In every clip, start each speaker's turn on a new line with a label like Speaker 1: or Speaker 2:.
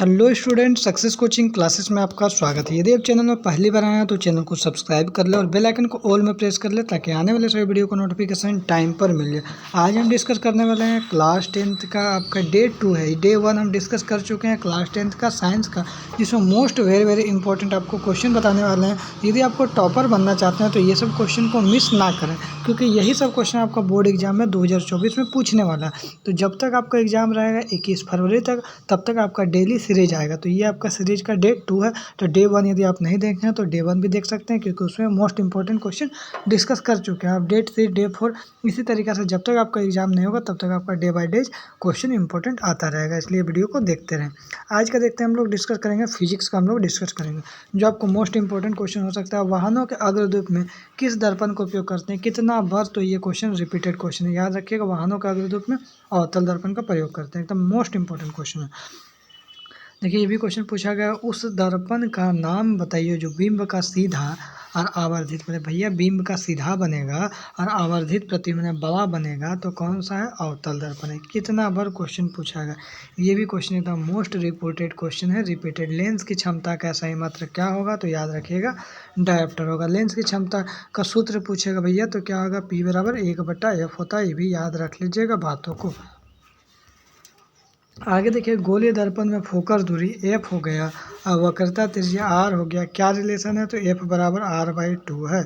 Speaker 1: Hello student, success coaching classes में आपका स्वागत है। यदि आप चैनल में पहली बार आए हैं तो चैनल को सब्सक्राइब कर ले और बेल आइकन को ऑल में प्रेस कर ले ताकि आने वाले सभी वीडियो को नोटिफिकेशन टाइम पर मिल जाए। आज हम डिस्कस करने वाले हैं क्लास 10th का आपका डे 2 है। डे 1 हम डिस्कस कर चुके हैं क्लास 10th का साइंस का, जिसमें मोस्ट वेरी इंपॉर्टेंट आपको क्वेश्चन बताने वाले हैं। यदि आपको टॉपर बनना चाहते हैं तो ये सब क्वेश्चन को मिस ना करें, क्योंकि यही सब क्वेश्चन आपका बोर्ड एग्जाम में 2024 में पूछने वाला है। तो जब तक आपका एग्जाम रहेगा 21 फरवरी तक, तब तक आपका डेली सीरीज आएगा। तो ये आपका सीरीज का डे 2 है। तो डे 1 यदि आप नहीं देखे हैं तो डे 1 भी देख सकते हैं, क्योंकि उसमें मोस्ट इंपॉर्टेंट क्वेश्चन डिस्कस कर चुके हैं। आप डे 3 डे 4 इसी तरीके से जब तक आपका एग्जाम नहीं होगा तब तक आपका day by day question important आता रहेगा, इसलिए वीडियो को देखते रहें। आज का देखते हैं हम लोग डिस्कस करेंगे फिजिक्स का। हम लोग डिस्कस करेंगे जो आपको मोस्ट इंपॉर्टेंट क्वेश्चन हो सकता है, वाहनों के अग्रदूत में किस दर्पण का उपयोग करते हैं, कितना बार। तो ये क्वेश्चन रिपीटेड क्वेश्चन है, याद रखिएगा। वाहनों के अग्रदूत में अवतल दर्पण का प्रयोग करते हैं, एकदम मोस्ट इंपॉर्टेंट क्वेश्चन है। देखिए ये भी क्वेश्चन पूछा गया, उस दर्पण का नाम बताइए जो बिंब का सीधा और आवर्धित बने। भैया बिंब का सीधा बनेगा और आवर्धित प्रतिबिंब बड़ा बनेगा तो कौन सा है, अवतल दर्पण है। कितना बार क्वेश्चन पूछा गया, ये भी क्वेश्चन एकदम मोस्ट रिपीटेड क्वेश्चन है। रिपीटेड लेंस की क्षमता का सही मात्रक क्या होगा, तो याद रखिएगा डायोप्टर होगा। लेंस की क्षमता का सूत्र पूछेगा भैया तो क्या होगा, P बराबर 1/F होता है। ये भी याद रख लीजिएगा बातों को। आगे देखिए, गोलीय दर्पण में फोकस दूरी f हो गया और वक्रता त्रिज्या r हो गया। क्या रिलेशन है, तो f बराबर r/2 है।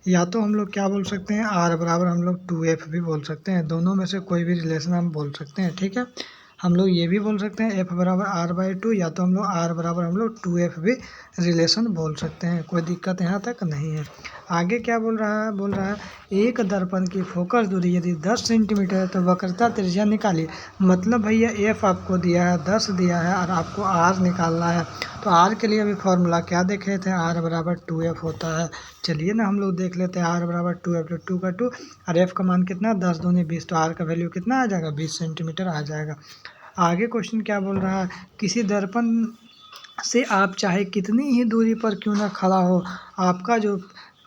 Speaker 1: या तो हम लोग क्या बोल सकते हैं, r बराबर हम लोग 2f भी बोल सकते हैं। दोनों में से कोई भी रिलेशन हम बोल सकते हैं, ठीक है। हम लोग ये भी बोल सकते हैं f बराबर r/2, या तो हम लोग r बराबर हम लोग 2f भी रिलेशन बोल सकते हैं। कोई दिक्कत यहाँ तक नहीं है। आगे क्या बोल रहा है एक दर्पण की फोकस दूरी यदि 10 सेंटीमीटर है तो वक्रता त्रिज्या निकालिए। मतलब भैया f आपको दिया है 10 दिया है और आपको r निकालना है। तो r के लिए अभी फॉर्मूला क्या देखे थे, r बराबर 2f होता है। चलिए ना हम लोग देख लेते हैं, r बराबर 2f, तो 2 का 2 और f का मान कितना, 10 दूनी 20, तो r का वैल्यू कितना आ जाएगा, 20 सेंटीमीटर आ जाएगा। आगे क्वेश्चन क्या बोल रहा है, किसी दर्पण से आप चाहे कितनी ही दूरी पर क्यों ना खड़ा हो, आपका जो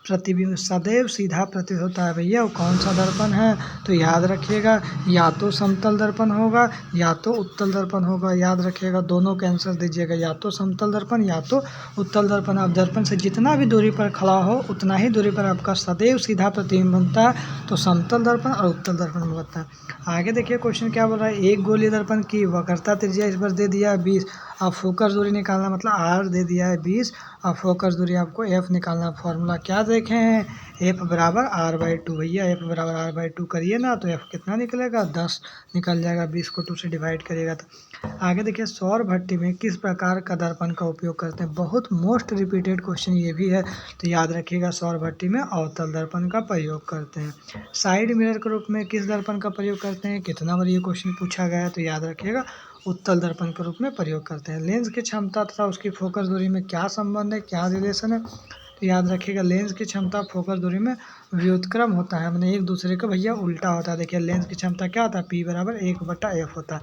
Speaker 1: प्रतिबिंब सदैव सीधा प्रतीत होता है। भैया वो कौन सा दर्पण है, तो याद रखिएगा या तो समतल दर्पण होगा या तो उत्तल दर्पण होगा। याद रखिएगा, दोनों का आंसर दीजिएगा, या तो समतल दर्पण या तो उत्तल दर्पण। आप दर्पण से जितना भी दूरी पर खड़ा हो उतना ही दूरी पर आपका सदैव सीधा प्रतिबिंब बनता है, तो समतल दर्पण और उत्तल दर्पण बनता है। आगे देखिए क्वेश्चन क्या बोल रहा है, एक गोलीय दर्पण की वक्रता त्रिज्या इस पर दे दिया है 20, अब फोकस दूरी निकालना, मतलब r दे दिया है 20 और फोकस दूरी आपको f निकालना। फॉर्मूला क्या देखे हैं, f बराबर r/2। भैया f बराबर r/2 करिए ना तो f कितना निकलेगा, 10 निकल जाएगा। 20 को 2 से डिवाइड करिएगा तो। आगे देखिए, सौर भट्टी में किस प्रकार का दर्पण का उपयोग करते हैं। बहुत मोस्ट रिपीटेड क्वेश्चन ये भी है, तो याद रखिएगा सौर भट्टी में अवतल दर्पण का प्रयोग करते हैं। साइड मिरर के रूप में किस दर्पण का प्रयोग करते हैं, कितना बार ये क्वेश्चन पूछा गया है, तो याद रखिएगा उत्तल दर्पण के रूप में प्रयोग करते हैं। लेंस की क्षमता तथा उसकी फोकस दूरी में क्या संबंध है, क्या रिलेशन है, तो याद रखिएगा लेंस की क्षमता फोकस दूरी में व्युत्क्रम होता है, मैंने एक दूसरे का भैया उल्टा होता है। देखिए लेंस की क्षमता क्या होता है, P बराबर 1/F होता है।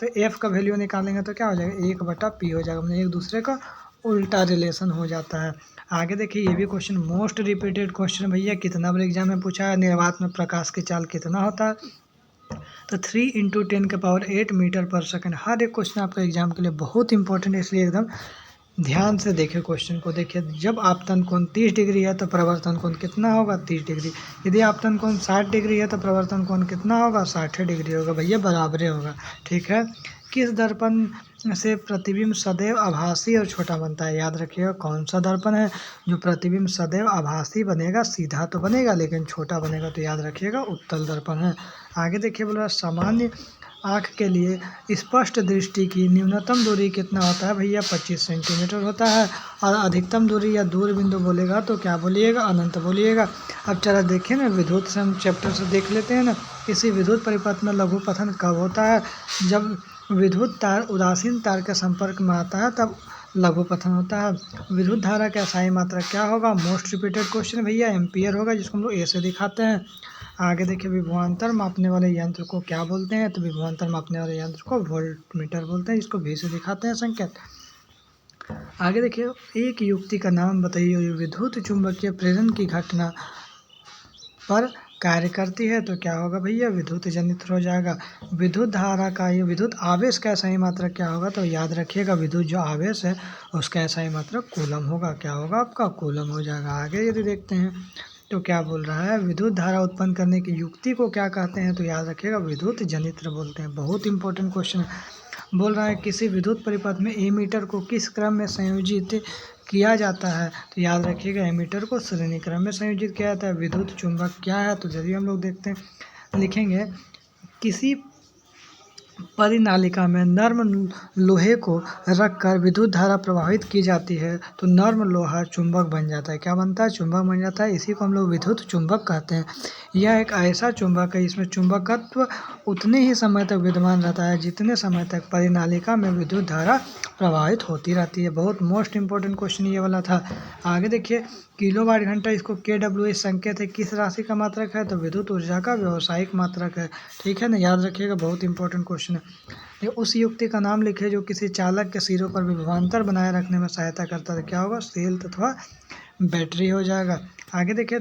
Speaker 1: तो F का वैल्यू निकालेंगे तो क्या हो जाएगा, 1/P हो जाएगा, मैंने एक दूसरे का उल्टा रिलेशन हो जाता है। आगे देखिए, ये भी क्वेश्चन मोस्ट रिपीटेड क्वेश्चन भैया, कितना बार एग्जाम में पूछा है, निर्वात में प्रकाश की चाल कितना होता है, तो 3 × 10⁸ मीटर पर सेकंड। हर एक क्वेश्चन आपका एग्जाम के लिए बहुत इंपॉर्टेंट है, इसलिए एकदम ध्यान से देखिए क्वेश्चन को। देखिए जब आपतन कोण 30 डिग्री है तो प्रवर्तन कोण कितना होगा, 30 डिग्री। यदि आपतन कोण 60 डिग्री है तो प्रवर्तन कोण कितना होगा, 60 डिग्री होगा। भैया बराबर होगा, ठीक है। किस दर्पण से प्रतिबिंब सदैव आभासी और छोटा बनता है, याद रखिएगा कौन सा दर्पण है जो प्रतिबिंब सदैव आभासी बनेगा, सीधा तो बनेगा लेकिन छोटा बनेगा, तो याद रखिएगा उत्तल दर्पण है। आगे देखिए बोला, सामान्य आँख के लिए स्पष्ट दृष्टि की न्यूनतम दूरी कितना होता है, भैया 25 सेंटीमीटर होता है। और अधिकतम दूरी या दूर बिंदु बोलेगा तो क्या बोलिएगा, अनंत बोलिएगा। अब चला देखिए ना, विद्युत से हम चैप्टर से देख लेते हैं ना, किसी विद्युत परिपथ में लघु पतन कब होता है, जब विद्युत तार उदासीन तार के संपर्क में आता है तब लघु पतन होता है। विद्युत धारा का SI मात्रा क्या होगा, मोस्ट रिपीटेड क्वेश्चन भैया एम्पियर होगा, जिसको हम लोग ए से दिखाते हैं। आगे देखिए, विभवांतर मापने वाले यंत्र को क्या बोलते हैं, तो विभवांतर मापने वाले यंत्र को वोल्टमीटर बोलते हैं, जिसको V से दिखाते हैं संकेत। आगे देखिए, एक युक्ति का नाम बताइए जो विद्युत चुंबकीय प्रेरण की घटना पर कार्य करती है तो क्या होगा भैया, विद्युत जनित्र हो जाएगा। विद्युत धारा का ये विद्युत आवेश का सही मात्रक क्या होगा, तो याद रखिएगा विद्युत जो आवेश है उसका सही मात्रक कूलम होगा। क्या होगा आपका, कूलम हो जाएगा। आगे यदि देखते हैं तो क्या बोल रहा है, विद्युत धारा उत्पन्न करने की युक्ति को क्या कहते हैं, तो याद रखिएगा विद्युत जनित्र बोलते हैं। बहुत इंपॉर्टेंट क्वेश्चन है। बोल रहा है किसी विद्युत परिपथ में एमीटर को किस क्रम में संयोजित किया जाता है, तो याद रखिएगा एमीटर को श्रेणी क्रम में संयोजित किया जाता है। विद्युत चुंबक क्या है, तो चलिए हम लोग देखते हैं, लिखेंगे किसी परिनालिका में नर्म लोहे को रखकर विद्युत धारा प्रवाहित की जाती है तो नर्म लोहा चुंबक बन जाता है। क्या बनता है, चुंबक बन जाता है। इसी को हम लोग विद्युत चुंबक कहते हैं। यह एक ऐसा चुंबक है इसमें चुंबकत्व उतने ही समय तक विद्यमान रहता है जितने समय तक परिनालिका में विद्युत धारा प्रवाहित होती रहती है। बहुत मोस्ट इंपॉर्टेंट क्वेश्चन ये वाला था। आगे देखिए, किलोवाट घंटा, इसको KW संकेत है, किस राशि का मात्रक है, तो विद्युत ऊर्जा का व्यावसायिक मात्रक है। ठीक है ना, याद रखिएगा, बहुत इंपॉर्टेंट क्वेश्चन है। ये उस युक्ति का नाम लिखे जो किसी चालक के सिरों पर विभवांतर बनाए रखने में सहायता करता है। क्या होगा, सेल तथा बैटरी हो जाएगा। आगे देखिए,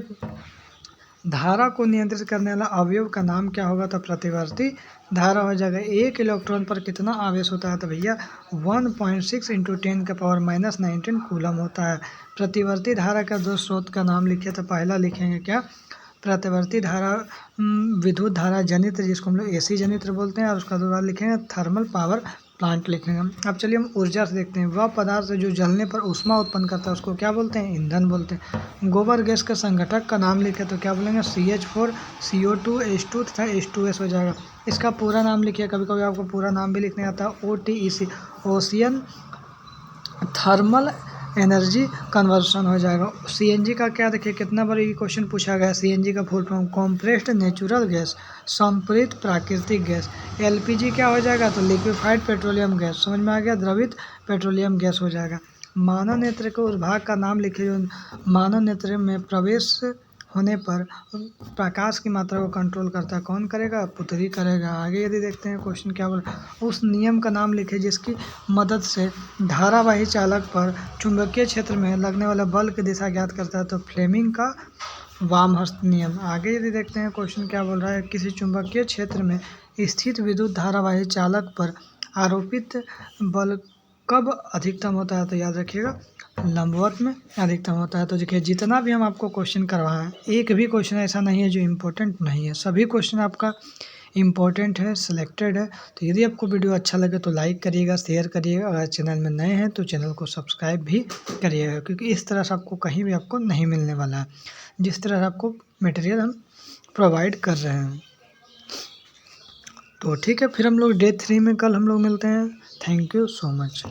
Speaker 1: धारा को नियंत्रित करने वाला अवयव का नाम क्या होगा, तो प्रतिवर्ती धारा हो जाएगा। एक इलेक्ट्रॉन पर कितना आवेश होता है, तो भैया 1.6 × 10⁻⁻19 कूलम होता है। प्रतिवर्ती धारा का दो स्रोत का नाम लिखे, तो पहला लिखेंगे क्या, प्रतिवर्ती धारा विद्युत धारा जनित्र, जिसको हम लोग AC जनित्र बोलते हैं, और उसका बाद लिखेंगे थर्मल पावर प्लांट लिखेंगे। अब चलिए हम ऊर्जा से देखते हैं। वह पदार्थ जो जलने पर ऊष्मा उत्पन्न करता है उसको क्या बोलते हैं, ईंधन बोलते हैं। गोबर गैस के संघटक का नाम लिखे तो क्या बोलेंगे, CH4 CO2 H2 तथा H2S हो जाएगा। इसका पूरा नाम लिखिए, कभी कभी आपको पूरा नाम भी लिखने आता है, OTEC, ocean thermal energy conversion हो जाएगा। CNG का क्या, देखिए कितना बार ये क्वेश्चन पूछा गया है। CNG का full form compressed natural gas, संपृक्त प्राकृतिक गैस। LPG क्या हो जाएगा, तो लिक्विफाइड पेट्रोलियम गैस, समझ में आ गया, द्रवित पेट्रोलियम गैस हो जाएगा। मानव नेत्र के उस भाग का नाम लिखिए जो मानव नेत्र में प्रवेश होने पर प्रकाश की मात्रा को कंट्रोल करता है। कौन करेगा, पुतली करेगा। आगे यदि देखते हैं क्वेश्चन क्या बोल, उस नियम का नाम लिखे जिसकी मदद से धारावाही चालक पर चुंबकीय क्षेत्र में लगने वाला बल की दिशा ज्ञात करता है, तो फ्लेमिंग का वामहस्त नियम। आगे यदि देखते हैं क्वेश्चन क्या बोल रहा है, किसी चुंबकीय क्षेत्र में स्थित विद्युत धारावाही चालक पर आरोपित बल कब अधिकतम होता है, तो याद रखिएगा लंबवत में अधिकतम होता है। तो देखिए जितना भी हम आपको क्वेश्चन करवाएं, एक भी क्वेश्चन ऐसा नहीं है जो इम्पोर्टेंट नहीं है, सभी क्वेश्चन आपका इम्पोर्टेंट है, सिलेक्टेड है। तो यदि आपको वीडियो अच्छा लगे तो लाइक करिएगा, शेयर करिएगा, अगर चैनल में नए हैं तो चैनल को सब्सक्राइब भी करिएगा, क्योंकि इस तरह से आपको कहीं भी आपको नहीं मिलने वाला है, जिस तरह से आपको मटेरियल हम प्रोवाइड कर रहे हैं। तो ठीक है, फिर हम लोग डे 3 में कल हम लोग मिलते हैं। Thank you so much.